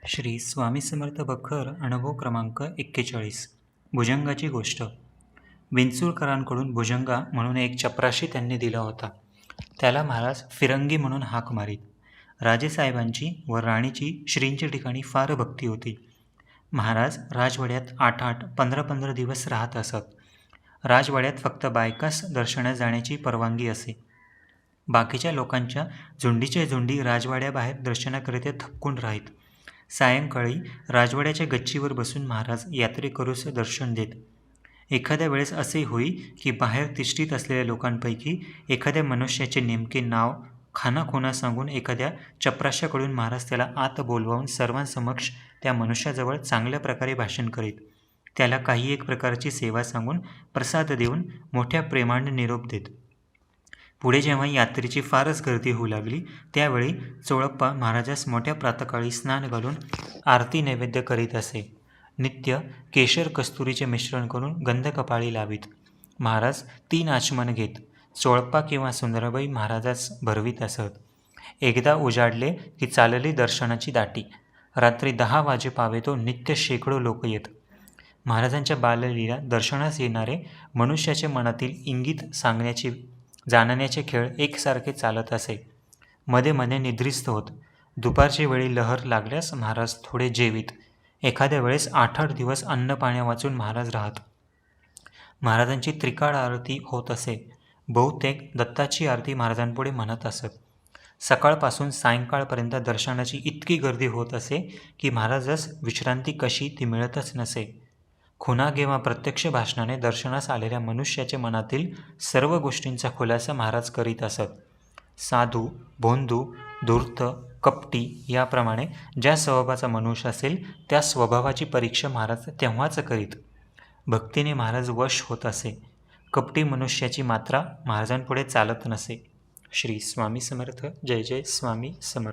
श्री स्वामी समर्थ बखर अनुभव क्रमांक 41. भुजंगाची गोष्ट. विंचूरकरांकडून भुजंगा म्हणून एक चपराशी त्यांनी दिला होता. त्याला महाराज फिरंगी म्हणून हाक मारीत. राजेसाहेबांची व राणीची श्रींच्या ठिकाणी फार भक्ती होती. महाराज राजवाड्यात 8-8, 15-15 दिवस राहत असत. राजवाड्यात फक्त बायकास दर्शनास जाण्याची परवानगी असे. बाकीच्या लोकांच्या झुंडीच्या झुंडी राजवाड्याबाहेर दर्शनाकरिता थपकून राहीत. सायंकाळी राजवाड्याच्या गच्चीवर बसून महाराज यात्रेकरूस दर्शन देत. एखाद्या वेळेस असे होई की बाहेर तिष्ठीत असलेल्या लोकांपैकी एखाद्या मनुष्याचे नेमके नाव खानाखोना सांगून एखाद्या चपराशाकडून महाराज त्याला आत बोलवावून सर्वांसमक्ष त्या मनुष्याजवळ चांगल्या प्रकारे भाषण करीत. त्याला काही एक प्रकारची सेवा सांगून प्रसाद देऊन मोठ्या प्रेमाने निरोप देत. पुढे जेव्हा यात्रेची फारच गर्दी होऊ लागली त्यावेळी चोळप्पा महाराजास मोठ्या प्रातकाळी स्नान घालून आरती नैवेद्य करीत असे. नित्य केशर कस्तुरीचे मिश्रण करून गंध कपाळी लावीत. महाराज 3 आचमन घेत. चोळप्पा किंवा सुंदराबाई महाराजास भरवीत असत. एकदा उजाडले की चालली दर्शनाची दाटी. रात्री 10 वाजेपावेतो नित्य शेकडो लोक येत. महाराजांच्या बाललीला दर्शनास येणारे मनुष्याच्या मनातील इंगित जाणण्याचे खेळ एकसारखे चालत असे. मध्ये मध्ये निद्रिस्त होत. दुपारची वेळी लहर लागल्यास महाराज थोडे जेवीत. एखाद्या वेळेस 8-8 दिवस अन्न पाण्या वाचून महाराज राहत. महाराजांची त्रिकाळ आरती होत असे. बहुतेक दत्ताची आरती महाराजांपुढे म्हणत असत. सकाळपासून सायंकाळपर्यंत दर्शनाची इतकी गर्दी होत असे की महाराजास विश्रांती कशी ती मिळतच नसे. खुणा किंवा प्रत्यक्ष भाषणाने दर्शनास आलेल्या मनुष्याच्या मनातील सर्व गोष्टींचा खुलासा महाराज करीत असत. साधू, भोंदू, धूर्त, कपटी याप्रमाणे ज्या स्वभावाचा मनुष्य असेल त्या स्वभावाची परीक्षा महाराज तेव्हाच करीत. भक्तीने महाराज वश होत असे. कपटी मनुष्याची मात्रा महाराजांपुढे चालत नसे. श्री स्वामी समर्थ. जय जय स्वामी समर्थ.